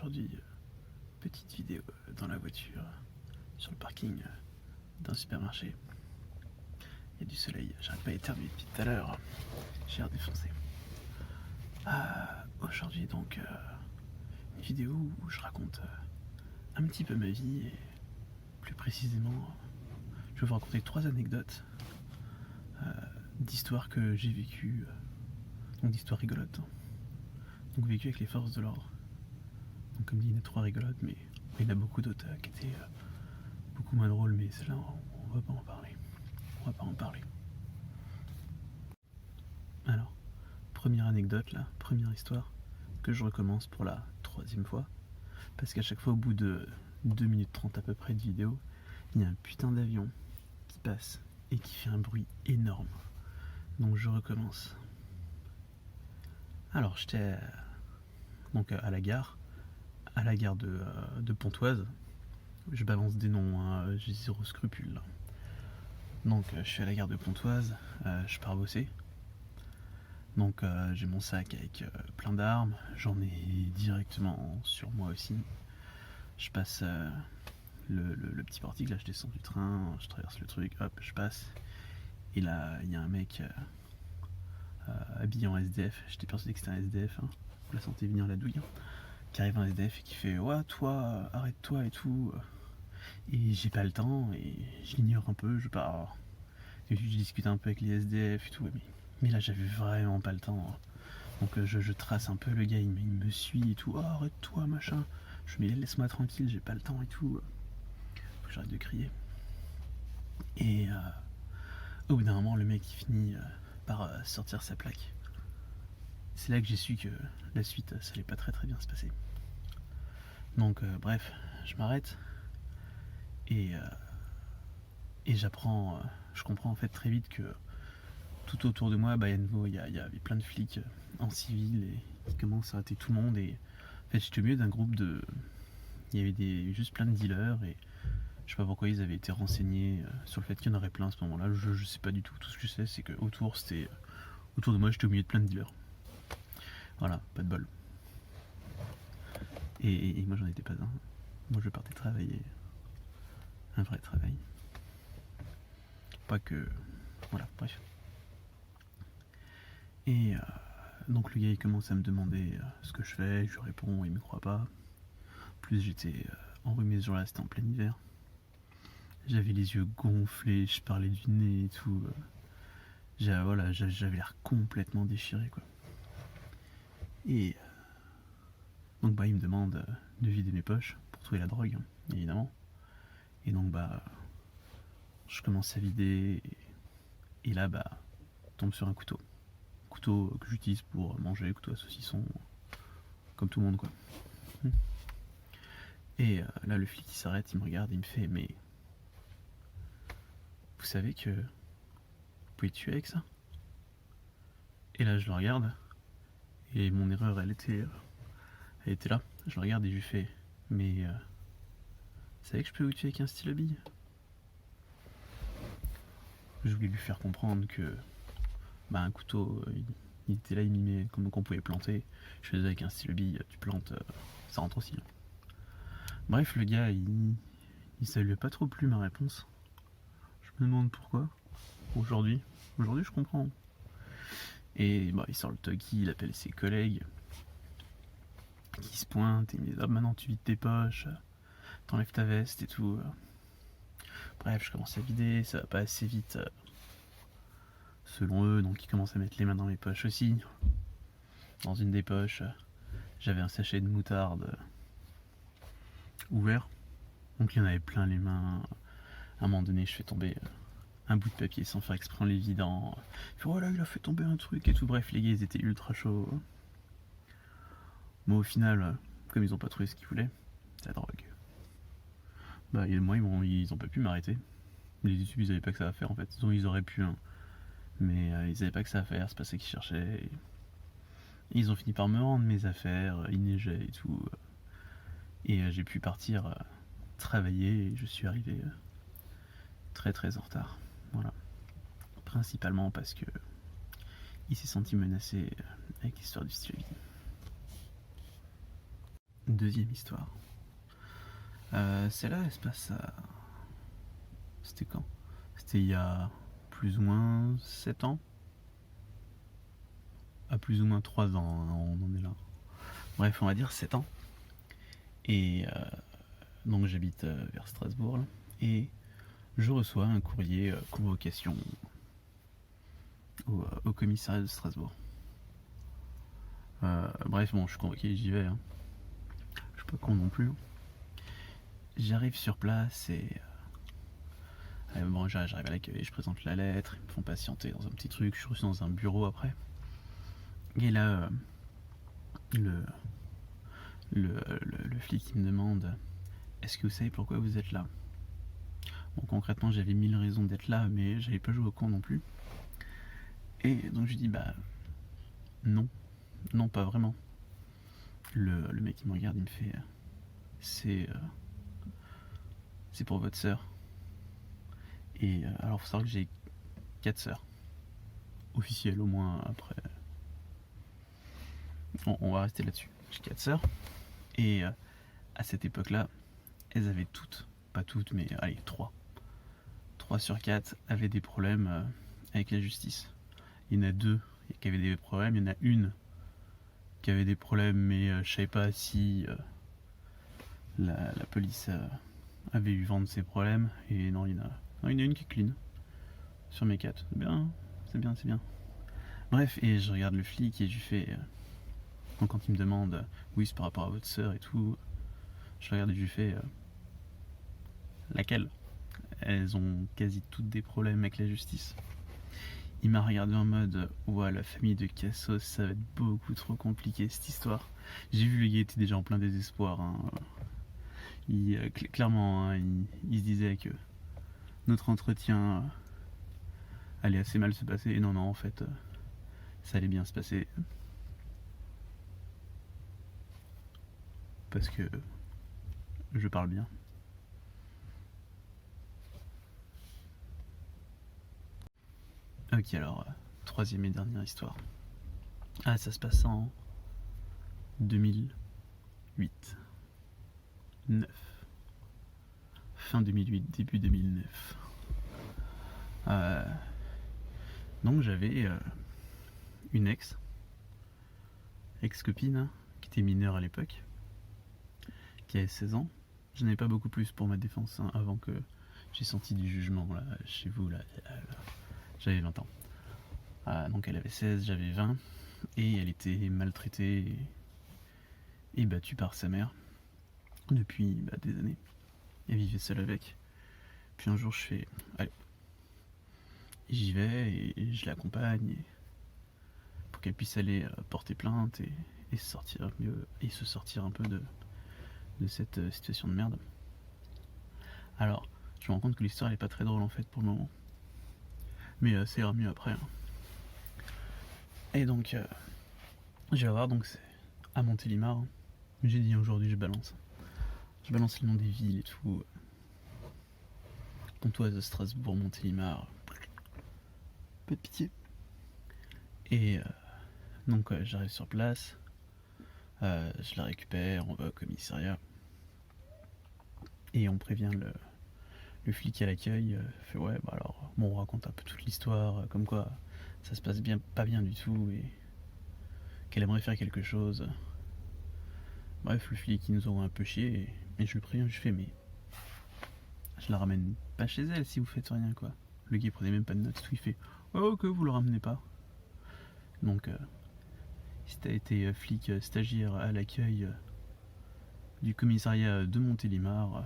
aujourd'hui, petite vidéo dans la voiture, sur le parking d'un supermarché. Il y a du soleil, j'arrête pas d'éternuer depuis tout à l'heure, j'ai l'air défoncé. Aujourd'hui donc, une vidéo où je raconte un petit peu ma vie et plus précisément, je vais vous raconter 3 anecdotes d'histoires que j'ai vécues, donc d'histoires rigolotes, donc vécues avec les forces de l'ordre. Donc comme dit, il y en a 3 rigolotes, mais il y en a beaucoup d'autres qui étaient beaucoup moins drôles, mais celle-là, on va pas en parler. On va pas en parler. Alors, première anecdote là, première histoire, que je recommence pour la 3e fois, parce qu'à chaque fois au bout de 2 minutes 30 à peu près de vidéo, il y a un putain d'avion qui passe et qui fait un bruit énorme. Donc je recommence. Alors j'étais donc à la gare de Pontoise. Je balance des noms, hein, j'ai zéro scrupule là. Donc je suis à la gare de Pontoise, je pars bosser. Donc j'ai mon sac avec plein d'armes, j'en ai directement sur moi aussi. Je passe le petit portique, là je descends du train, je traverse le truc, hop, je passe. Et là il y a un mec habillé en SDF, j'étais persuadé que c'était un SDF, hein. Vous la sentez venir la douille, hein, qui arrive en SDF et qui fait ouais toi arrête-toi et tout. Et j'ai pas le temps et je l'ignore un peu, je pars. Je discute un peu avec les SDF et tout, mais là j'avais vraiment pas le temps. Donc je trace un peu le gars, il me suit et tout, oh, arrête-toi machin. Je me dis laisse-moi tranquille, j'ai pas le temps et tout. Faut que j'arrête de crier. Et au bout d'un moment, le mec il finit par sortir sa plaque. C'est là que j'ai su que la suite ça allait pas très bien se passer. Donc bref, je m'arrête et j'apprends, je comprends en fait très vite que tout autour de moi, il y avait plein de flics en civil et qui commencent à arrêter tout le monde. Et en fait, j'étais au milieu d'un groupe de. Il y avait juste plein de dealers et je sais pas pourquoi ils avaient été renseignés sur le fait qu'il y en aurait plein à ce moment-là. Je sais pas du tout. Tout ce que je sais, c'est que autour de moi, j'étais au milieu de plein de dealers. Voilà, pas de bol. Et moi, j'en étais pas un. Moi, je partais travailler. Un vrai travail. Pas que. Voilà, bref. Et donc le gars il commence à me demander ce que je fais, je lui réponds, il me croit pas. En plus j'étais enrhumé ce jour-là, c'était en plein hiver. J'avais les yeux gonflés, je parlais du nez et tout. J'avais l'air complètement déchiré quoi. Et donc il me demande de vider mes poches pour trouver la drogue, hein, évidemment. Et donc je commence à vider et là tombe sur un couteau. Couteau que j'utilise pour manger, couteau à saucisson, comme tout le monde quoi. Et là le flic il s'arrête, il me regarde, il me fait mais vous savez que vous pouvez tuer avec ça? Et là je le regarde et mon erreur elle était là. Je le regarde et je lui fais mais vous savez que je peux vous tuer avec un stylo bille? Je voulais lui faire comprendre que un couteau il était là, il mimait comme qu'on pouvait planter. Je faisais avec un stylo bille, tu plantes, ça rentre aussi. Bref, le gars il saluait pas trop plus ma réponse. Je me demande pourquoi. Aujourd'hui je comprends. Et il sort le talkie, il appelle ses collègues qui se pointent et il me dit maintenant tu vides tes poches, t'enlèves ta veste et tout. Bref, je commence à vider, ça va pas assez vite selon eux, donc ils commencent à mettre les mains dans mes poches aussi. Dans une des poches, j'avais un sachet de moutarde ouvert, donc il y en avait plein les mains. À un moment donné, je fais tomber un bout de papier sans faire exprès en les vidant. Oh là, il a fait tomber un truc et tout. Bref, les gars, ils étaient ultra chauds. Moi, au final, comme ils ont pas trouvé ce qu'ils voulaient, la drogue. Moi, ils ont pas pu m'arrêter. Les YouTube, ils avaient pas que ça à faire en fait. Ils auraient pu, hein. Mais ils avaient pas que ça à faire, c'est pas ça qu'ils cherchaient. Et ils ont fini par me rendre mes affaires, il neigeait et tout. Et j'ai pu partir travailler et je suis arrivé très en retard. Voilà. Principalement parce que il s'est senti menacé avec l'histoire du stylo. Deuxième histoire. Celle-là, elle se passe à... C'était quand? C'était il y a plus ou moins 7 ans. À plus ou moins 3 ans, hein, on en est là. Bref, on va dire 7 ans. Et donc j'habite vers Strasbourg. Là, et je reçois un courrier convocation au commissariat de Strasbourg. Bref, bon, je suis convoqué, j'y vais. Hein. Je suis pas con non plus. J'arrive sur place et bon, j'arrive à l'accueil, je présente la lettre, ils me font patienter dans un petit truc, je suis reçu dans un bureau après. Et là, le flic il me demande est-ce que vous savez pourquoi vous êtes là? Bon, concrètement, j'avais 1000 raisons d'être là, mais j'avais pas joué au con non plus. Et donc je lui dis bah non, pas vraiment. Le mec il me regarde, il me fait c'est pour votre sœur. Et alors faut savoir que j'ai 4 sœurs officielles au moins. Après on va rester là-dessus. J'ai 4 sœurs et à cette époque-là elles avaient toutes, pas toutes mais allez 3 sur 4 avaient des problèmes avec la justice. Il y en a 2 qui avaient des problèmes, il y en a une qui avait des problèmes mais je savais pas si la police avait eu vent de ses problèmes. Et non, il y en a une qui est clean sur mes 4. C'est bien. Bref, et je regarde le flic et je lui fais donc quand il me demande oui c'est par rapport à votre sœur et tout, je regarde et je lui fais laquelle? Elles ont quasi toutes des problèmes avec la justice. Il m'a regardé en mode ouais, la famille de Cassos, ça va être beaucoup trop compliqué cette histoire. J'ai vu le gars était déjà en plein désespoir. Hein. Clairement, hein, il se disait que notre entretien allait assez mal se passer. Et non, en fait, ça allait bien se passer. Parce que je parle bien. Ok, alors, troisième et dernière histoire. Ah, ça se passe en 2008. 9. Fin 2008, début 2009. Donc j'avais une ex-copine, hein, qui était mineure à l'époque, qui avait 16 ans. Je n'avais pas beaucoup plus pour ma défense hein, avant que j'ai senti du jugement là, chez vous. Là, j'avais 20 ans. Donc elle avait 16, j'avais 20. Et elle était maltraitée et battue par sa mère depuis des années. Elle vivait seule avec. Puis un jour je fais allez, j'y vais et je l'accompagne pour qu'elle puisse aller porter plainte et se sortir mieux et se sortir un peu de cette situation de merde. Alors, je me rends compte que l'histoire elle est pas très drôle en fait pour le moment. Mais ça ira mieux après. Hein. Et donc, je vais voir, donc c'est à Montélimar. Hein. J'ai dit aujourd'hui je balance. Je balance le nom des villes et tout. Pontoise, Strasbourg, Montélimar. Peu de pitié. Et donc j'arrive sur place. Je la récupère, on va au commissariat. Et on prévient le flic à l'accueil. Fait ouais, alors, bon, on raconte un peu toute l'histoire. Comme quoi ça se passe pas bien du tout. Et qu'elle aimerait faire quelque chose. Bref, le flic il nous envoie un peu chier. Et je lui préviens, je fais mais je la ramène pas chez elle si vous faites rien quoi. Le gars prenait même pas de notes, tout il fait oh que vous le ramenez pas. Donc si t'as été flic stagiaire à l'accueil du commissariat de Montélimar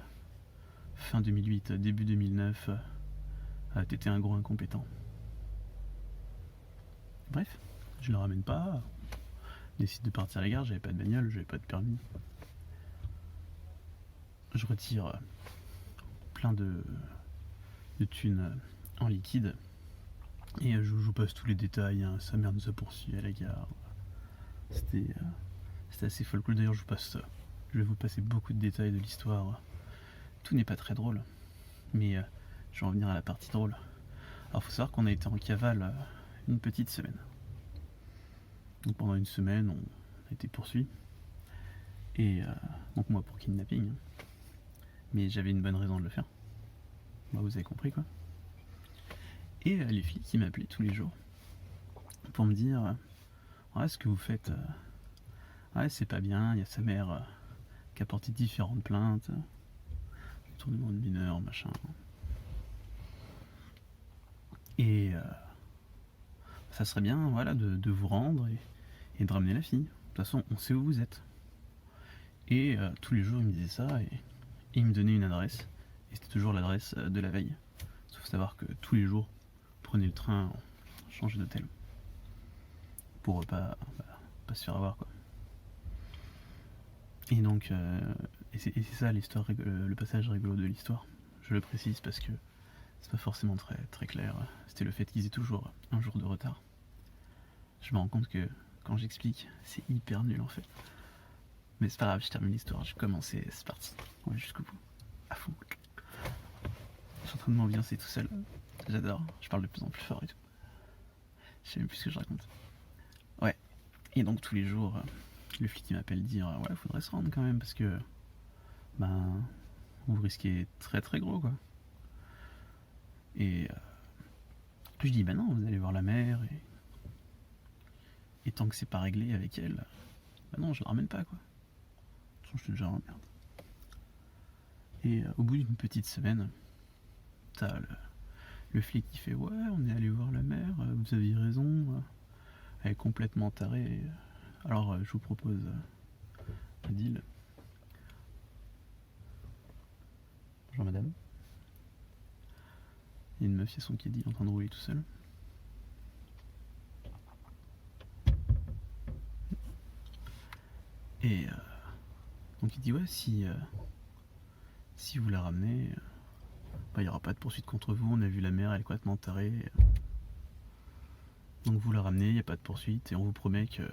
fin 2008, début 2009, t'étais un gros incompétent. Bref, je le ramène pas. Décide de partir à la gare, j'avais pas de bagnole, j'avais pas de permis. Je retire plein de thunes en liquide et je vous passe tous les détails. Hein. Sa mère nous a poursuivis à la gare. C'était assez folklore. D'ailleurs, je vais vous passer beaucoup de détails de l'histoire. Tout n'est pas très drôle, mais je vais en venir à la partie drôle. Alors, faut savoir qu'on a été en cavale une petite semaine. Donc pendant une semaine, on a été poursuivis. Et donc moi pour kidnapping. Mais j'avais une bonne raison de le faire. Bah, vous avez compris quoi. Et les flics qui m'appelaient tous les jours pour me dire ouais, ce que vous faites, ouais, c'est pas bien, il y a sa mère qui a porté différentes plaintes, détournement de mineurs, machin. Et ça serait bien voilà, de vous rendre et de ramener la fille. De toute façon, on sait où vous êtes. Et tous les jours, il me disait ça et il me donnait une adresse. Et c'était toujours l'adresse de la veille. Sauf savoir que tous les jours, prenez le train, changez d'hôtel. Pour pas se faire avoir quoi. Et donc, et c'est ça l'histoire, le passage rigolo de l'histoire. Je le précise parce que c'est pas forcément très, très clair. C'était le fait qu'ils aient toujours un jour de retard. Je me rends compte que quand j'explique, c'est hyper nul en fait. Mais c'est pas grave, je termine l'histoire, j'ai commencé, c'est parti. On va jusqu'au bout. À fond. Je suis en train de m'ambiancer tout seul. J'adore, je parle de plus en plus fort et tout. Je sais même plus ce que je raconte. Ouais. Et donc tous les jours, le flic qui m'appelle dire ouais, faudrait se rendre quand même parce que ben vous risquez très très gros quoi. Et je dis bah non, vous allez voir la mère et tant que c'est pas réglé avec elle, bah non, je la ramène pas quoi. De toute façon, je suis déjà en merde. Et au bout d'une petite semaine, t'as le flic qui fait ouais, on est allé voir la mère, vous aviez raison, elle est complètement tarée. Alors je vous propose un deal. Bonjour madame. Il y a une meuf, il y a son caddie en train de rouler tout seul. Et donc il dit ouais, si vous la ramenez, il n'y aura pas de poursuite contre vous, on a vu la mère, elle est complètement tarée. Donc vous la ramenez, il n'y a pas de poursuite et on vous promet qu'elle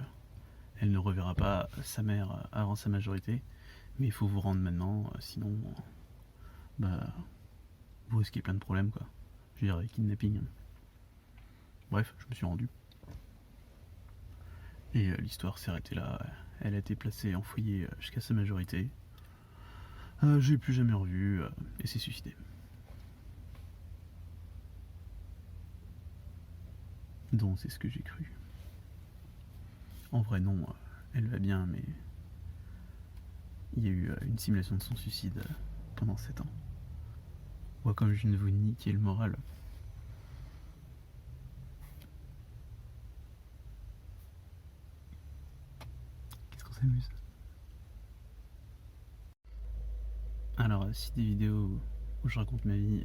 ne reverra pas sa mère avant sa majorité. Mais il faut vous rendre maintenant, sinon vous risquez plein de problèmes quoi. Je veux dire kidnapping. Bref, je me suis rendu. Et l'histoire s'est arrêtée là. Elle a été placée en foyer jusqu'à sa majorité. Je l'ai plus jamais revue et s'est suicidée. Donc c'est ce que j'ai cru. En vrai non, elle va bien mais il y a eu une simulation de son suicide pendant 7 ans. Moi comme je ne vous niquer le moral. Qu'est-ce qu'on s'amuse. Alors si des vidéos où je raconte ma vie,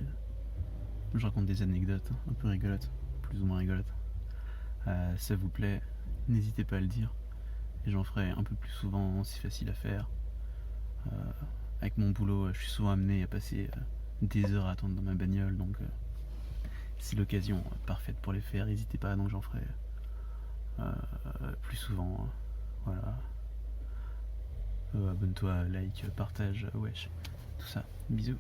où je raconte des anecdotes un peu rigolotes, plus ou moins rigolotes, ça vous plaît, n'hésitez pas à le dire. Et j'en ferai un peu plus souvent, c'est facile à faire. Avec mon boulot, je suis souvent amené à passer des heures à attendre dans ma bagnole, donc c'est l'occasion parfaite pour les faire, n'hésitez pas, donc j'en ferai plus souvent. Voilà. Abonne-toi, like, partage, wesh, tout ça. Bisous.